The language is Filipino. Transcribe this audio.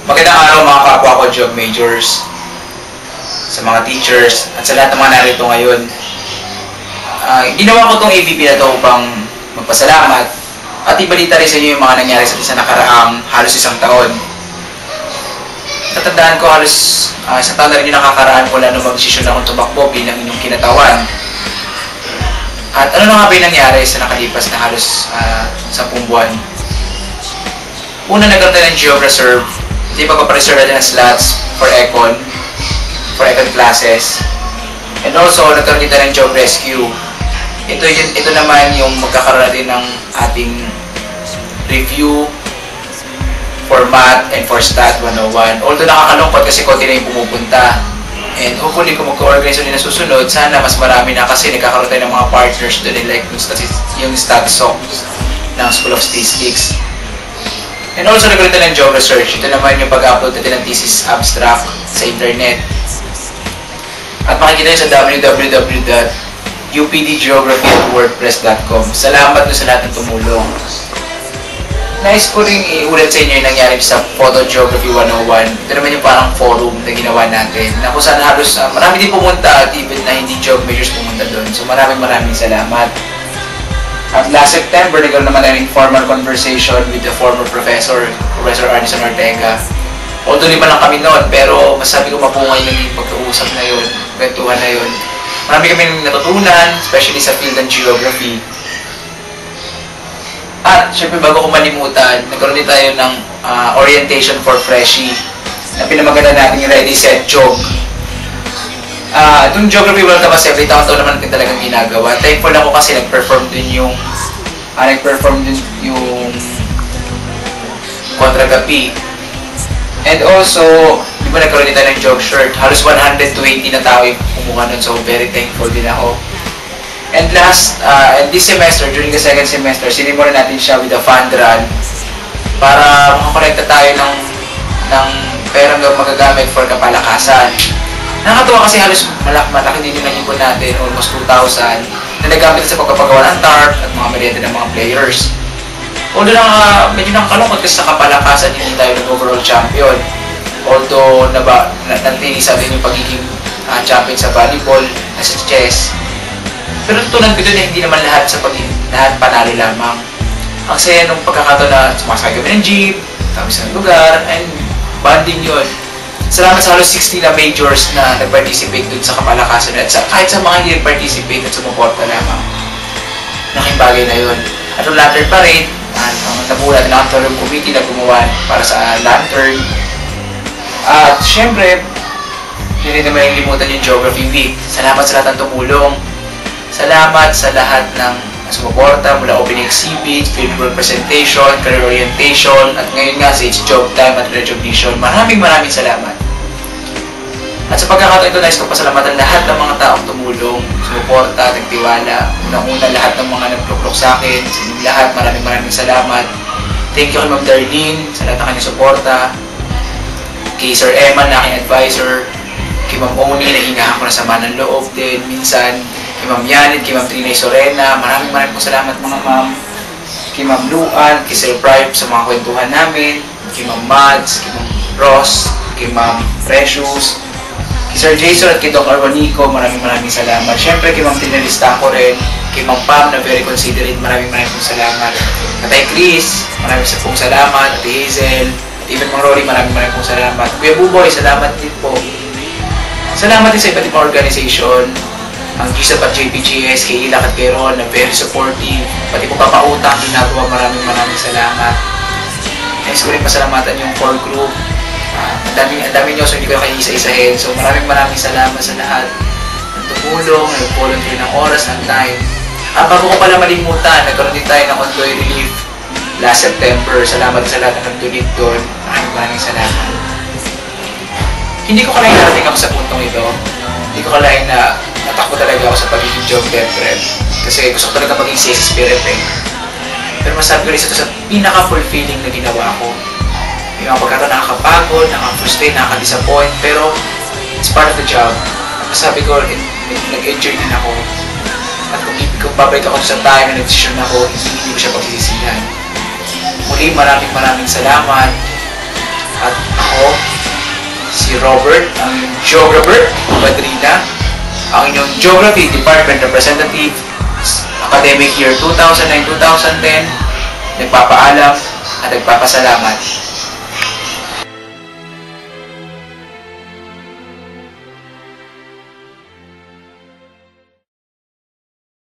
Magandang araw mga kapwa ko Geog Majors, sa mga teachers, at sa lahat ng mga narito ngayon. Ginawa ko itong AVP na ito upang magpasalamat at ibalita rin sa inyo yung mga nangyari sa nakaraang halos isang taon. Tatandaan ko halos isang taon na rin yung nakakaraan mula nung mag-desisyon akong tumakbo bilang inyong kinatawan. At ano na nga ba yung nangyari sa nakalipas na halos 10 buwan? Una, nagkaroon tayo ng Geog Reserve. Hindi pagpapareserve natin ng slots for econ classes. And also, nagkaroon din tayo ng Geog Rescue. Ito naman yung magkakaroon natin ng ating review for Math and for Stat 101. Although nakakalungkot kasi konti na yung pumupunta. And hopefully kung magka-organize ulit na susunod, sana mas marami na kasi nagkakaroon tayo ng mga partners doon like yung StatSoc ng School of Statistics. And also nagkaroon tayo ng Geog Research. Ito naman yung pag-upload natin ng thesis abstract sa internet. At makikita nyo sa www.updgeography@wordpress.com. Salamat sa lahat ng tumulong. Nais ko rin iulit sa inyo yung nangyari sa Photo Geography 101. Ito naman yung parang forum na ginawa natin. Na kung saan halos marami din pumunta at even na hindi Geog Majors pumunta doon. So maraming salamat. At last September, nagkaroon naman tayo ng informal conversation with the former professor, Professor Arnison Ortega. Although lima lang kami noon, pero masabi ko mapungay lang yung pagkausap na yun, kwentuhan na yun. Marami kami natutunan, especially sa field ng geography. At syempre bago ko malimutan, nagkaroon din tayo ng orientation for freshie na pinamaganda natin yung Ready, Set, Geog. Itong Geography World Cup kasi every taon naman natin talagang ginagawa. Thankful ako kasi nag-perform din yung Contra Gapi. And also, di ba nagkaroon din tayo ng Geog shirt? Halos 120 na tao yung kumuha nun, so very thankful din ako. And last, this semester, during the second semester, sinimulan natin siya with a fund run para makakolekta tayo ng perang magagamit for kapalakasan. Nakakatuwa kasi halos malaki din yung nag-ipon natin, almost 2,000, na nagamit sa pagpapagawa ng tarp at mga merienda ng mga players. Although medyo nakakalungkot kasi sa kapalakasan hindi tayo nag-overall champion. Although nantinisa din yung pagiging champion sa volleyball, sa chess. Pero tutunan ko doon hindi naman lahat panalo lamang. Ang saya nung pagkakataon na sumasakay kami ng jeep, kami sa lugar, and bonding yun. Salamat sa halos 60 na majors na nag-participate dun sa kapalakasan at kahit sa mga hindi nag-participate at sumuporta lamang. Laking bagay na yun. At yung Lantern Parade, nabulat ng Auditorium Committee na gumawa para sa Lantern. At syempre, hindi naman yung limutan yung Geography Week. Salamat sa lahat ng tumulong. Salamat sa lahat ng sumuporta mula opening exhibit, fieldwork presentation, career orientation, at ngayon nga sa It's Job Time at recognition. Maraming salamat. At sa pagkakataon ito, nais ko pasalamatan lahat ng mga taong tumulong, sumuporta, nagtiwala. Unang-una lahat ng mga nagluklok sa akin, sa inyong lahat, maraming salamat. Thank you kay Ma'am Darlene sa lahat ng kanyang suporta, kay Sir Eman na aking advisor, kay Ma'am Oni na hinahan ko na sama ng loob din minsan, kay Ma'am Yanit, kay Ma'am Trinay Sorena, maraming salamat mga ma'am, kay Ma'am Luan, kay Sir Prive sa mga kwentuhan namin, kay Ma'am Mads, kay Ma'am Ross, kay Ma'am Precious, kay Sir Jason at kay Doc Arbonico, maraming salamat. Siyempre kay Ma'am Tinalista ko rin, kay Ma'am Pam na very considerate, maraming salamat. Katay Chris, maraming salamat, at Hazel, at even Mang Rory, maraming salamat. Kuya Buboy, salamat din po. Salamat din sa iba't ibang organization, ang GSAP at JPGS, kay Ilak at kay Ron, na very supportive, pati po papautang ginagawa, maraming salamat. Nais ko rin pasalamatan yung core group. Ang dami nyo, so hindi ko kayo isa-isahin. So maraming salamat sa lahat ng tumulong, nag-volunteer ng oras, ng time. Bago ko pala malimutan, nagkaroon din tayo ng Ondoy Relief last September. Salamat sa lahat ng nag-donate doon. Maraming salamat. Hindi ko kalahin narating ako sa puntong ito. Hindi ko kalahin na natakbo talaga ako sa pagiging Geog Dev Rep. Kasi gusto ko talaga maging CS spirit eh. Pero masabi ko rin ito sa pinaka-fulfilling na ginawa ko. Yung mga pagkataon nakakapagod, nakaka-frustrate, nakaka-disappoint, pero it's part of the job. Masabi ko, nag-enjoy din ako. At kung babalik ako sa time na nag-decision ako, hindi ko siya pagsisisihan. Muli, maraming salamat. At ako, si Robert, ang inyong geographer, Madrina, ang inyong Geography Department Representative, academic year 2009-2010, nagpapaalam at nagpapasalamat.